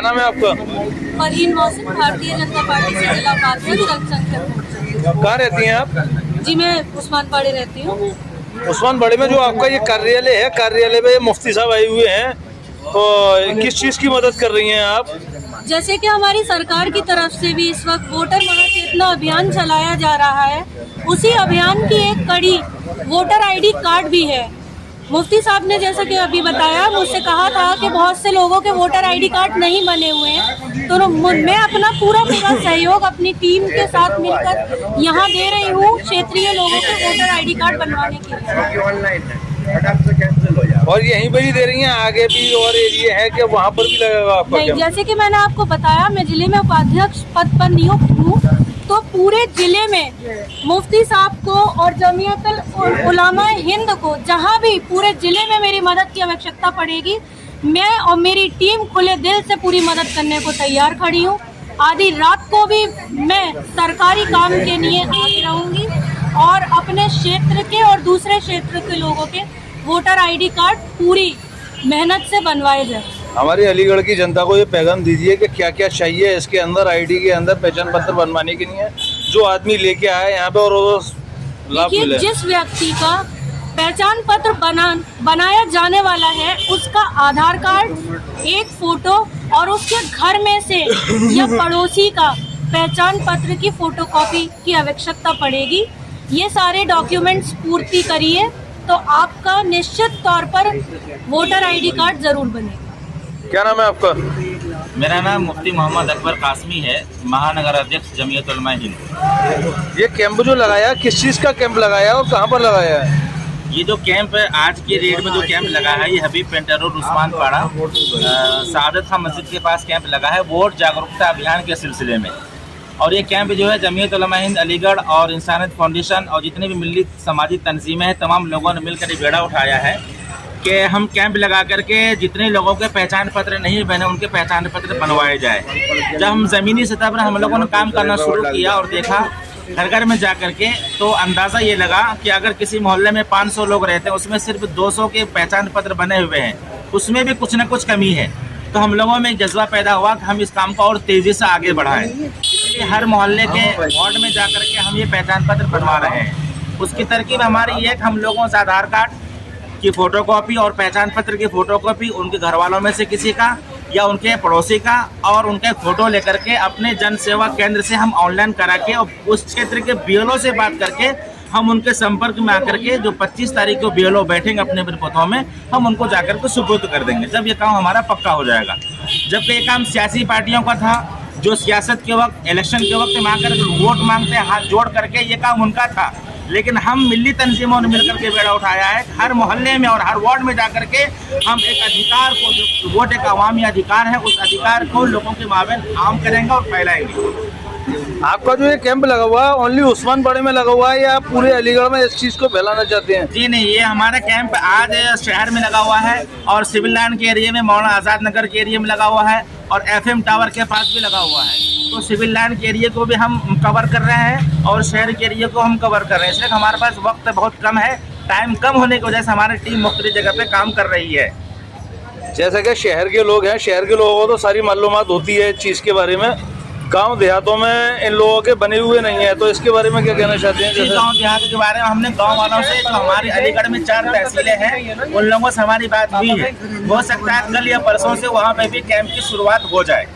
क्या नाम है आपका? परवीन मोहसिन, भारतीय जनता पार्टी से जिला उपाध्यक्ष अल्पसंख्यक। कहाँ रहती हैं आप? जी मैं उस्मानपाड़े रहती हूँ। उस्मानपाड़े में जो आपका ये कार्यालय है, कार्यालय में मुफ्ती साहब आए हुए हैं, तो किस चीज़ की मदद कर रही हैं आप? जैसे कि हमारी सरकार की तरफ से भी इस वक्त वोटर महाचेतना अभियान चलाया जा रहा है, उसी अभियान की एक कड़ी वोटर आईडी कार्ड भी है। मुफ्ती साहब ने जैसा कि अभी बताया, मुझसे कहा था कि बहुत से लोगों के वोटर आईडी कार्ड नहीं बने हुए हैं, तो मैं अपना पूरा सहयोग अपनी टीम के साथ मिलकर यहाँ दे रही हूँ क्षेत्रीय लोगों के वोटर आईडी कार्ड बनवाने के लिए। और यहीं पर ही दे रही हैं, आगे भी और एरिया है कि वहाँ पर भी लगेगा आपका? नहीं, जैसे कि मैंने आपको बताया, मैं जिले में उपाध्यक्ष पद पर नियुक्त हूँ, तो पूरे जिले में मुफ्ती साहब को और जमीयतुल उलमा हिंद को जहाँ भी पूरे जिले में मेरी मदद की आवश्यकता पड़ेगी, मैं और मेरी टीम खुले दिल से पूरी मदद करने को तैयार खड़ी हूँ। आधी रात को भी मैं सरकारी काम के लिए आगे रहूँगी और अपने क्षेत्र के और दूसरे क्षेत्र के लोगों के वोटर आईडी कार्ड पूरी मेहनत से बनवाए जाए। हमारी अलीगढ़ की जनता को ये पैगाम दीजिए कि क्या क्या चाहिए इसके अंदर, आईडी के अंदर पहचान पत्र बनवाने के लिए, जो आदमी लेके आए यहाँ पे और लाभ मिले। जिस व्यक्ति का पहचान पत्र बनाया जाने वाला है, उसका आधार कार्ड, एक फोटो और उसके घर में से या पड़ोसी का पहचान पत्र की फोटोकॉपी की आवश्यकता पड़ेगी। ये सारे डॉक्यूमेंट्स पूर्ति करिए तो आपका निश्चित तौर पर वोटर आईडी कार्ड जरूर बनेगा। क्या नाम है आपका? मेरा नाम मुफ्ती मोहम्मद अकबर कासमी है, महानगर अध्यक्ष जमीयत उलमा हिंद। ये कैंप जो लगाया, किस चीज़ का कैंप लगाया और कहाँ पर लगाया है? ये जो कैंप है, आज के रेट में जो कैंप लगा है, ये हबीब पेंटर रोड उस्मानपाड़ा सादत खां मस्जिद के पास कैंप लगा है वोट जागरूकता अभियान के सिलसिले में। और ये कैंप जो है जमीयत उलमा हिंद अलीगढ़ और इंसानियत फाउंडेशन और जितने भी मिली समाजी तंजीमें हैं, तमाम लोगों ने मिलकर एक बेड़ा उठाया है कि हम कैंप लगा करके जितने लोगों के पहचान पत्र नहीं बने उनके पहचान पत्र बनवाए जाए। जब हम ज़मीनी सतह पर हम लोगों ने काम करना शुरू किया और देखा घर घर में जा करके, तो अंदाज़ा ये लगा कि अगर किसी मोहल्ले में 500 लोग रहते हैं, उसमें सिर्फ 200 के पहचान पत्र बने हुए हैं, उसमें भी कुछ न कुछ कमी है। तो हम लोगों में एक जज्बा पैदा हुआ कि हम इस काम को और तेज़ी से आगे बढ़ाएं। इसलिए हर मोहल्ले के वार्ड में जा करके हम ये पहचान पत्र बनवा रहे हैं। उसकी तरकीब हमारी ये है कि हम लोगों से आधार कार्ड की फ़ोटोकॉपी और पहचान पत्र की फ़ोटोकॉपी उनके घर वालों में से किसी का या उनके पड़ोसी का और उनके फ़ोटो लेकर के अपने जन सेवा केंद्र से हम ऑनलाइन करा के और उस क्षेत्र के बीएलओ से बात करके हम उनके संपर्क में आकर के जो 25 तारीख को बीएलओ बैठेंगे अपने परिपथों में, हम उनको जाकर के सुपुर्द कर देंगे जब ये काम हमारा पक्का हो जाएगा। जबकि ये काम सियासी पार्टियों का था, जो सियासत के वक्त, इलेक्शन के वक्त में आकर वोट मांगते हैं हाथ जोड़ करके, ये काम उनका था। लेकिन हम मिली तंजीमों ने मिलकर के बेड़ा उठाया है, हर मोहल्ले में और हर वार्ड में जाकर के हम एक अधिकार को, जो वोट एक अवामी अधिकार है, उस अधिकार को लोगों के माबेन आम करेंगे और फैलाएंगे। आपका जो ये कैंप लगा हुआ है ओनली उस्मानपाड़े में लगा हुआ है या आप पूरे अलीगढ़ में इस चीज़ को फैलाना चाहते हैं? जी नहीं, ये हमारा कैंप आज शहर में लगा हुआ है और सिविल लाइन के एरिया में, मौलाना आज़ाद नगर के एरिया में लगा हुआ है और FM टावर के पास भी लगा हुआ है। तो सिविल लाइन के एरिया को भी हम कवर कर रहे हैं और शहर के एरिया को हम कवर कर रहे हैं। इसलिए हमारे पास वक्त बहुत कम है, टाइम कम होने की वजह से हमारी टीम मुख्तलिफ जगह पे काम कर रही है। जैसा कि शहर के लोग हैं, शहर के लोगों को तो सारी मालूमात होती है इस चीज़ के बारे में, गांव देहातों में इन लोगों के बने हुए नहीं है, तो इसके बारे में क्या कहना चाहते हैं? गांव देहात के बारे में हमने गांव वालों से, जो हमारी अलीगढ़ में 4 तहसीलें हैं, उन लोगों से हमारी बात हुई है। हो सकता है कल या परसों से वहाँ पे भी कैंप की शुरुआत हो जाए।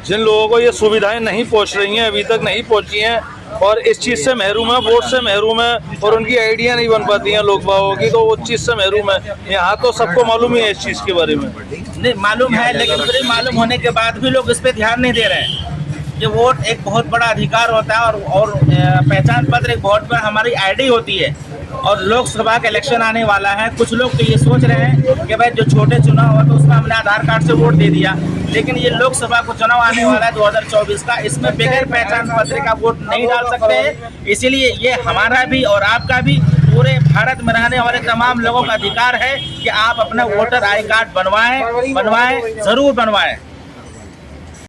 जिन लोगों को ये सुविधाएं नहीं पहुँच रही हैं, अभी तक नहीं पहुँची हैं और इस चीज़ से महरूम है, वोट से महरूम है और उनकी आइडिया नहीं बन पाती हैं लोग बागों की, तो उस चीज़ से महरूम है। यहाँ तो सबको मालूम ही है इस चीज़ के बारे में। नहीं मालूम है, लेकिन फिर मालूम होने के बाद भी लोग इस पर ध्यान नहीं दे रहे हैं। ये वोट एक बहुत बड़ा अधिकार होता है और पहचान पत्र एक बहुत बड़ा हमारी आईडी होती है। और लोकसभा का इलेक्शन आने वाला है, कुछ लोग तो ये सोच रहे हैं कि भाई जो छोटे चुनाव हुआ तो उसमें हमने आधार कार्ड से वोट दे दिया, लेकिन ये लोकसभा को चुनाव आने वाला है 2024 का, इसमें बगैर पहचान पत्र का वोट नहीं डाल सकते हैं। इसीलिए ये हमारा भी और आपका भी, पूरे भारत में रहने वाले तमाम लोगों का अधिकार है कि आप अपना वोटर आई कार्ड बनवाएं, ज़रूर बनवाएं।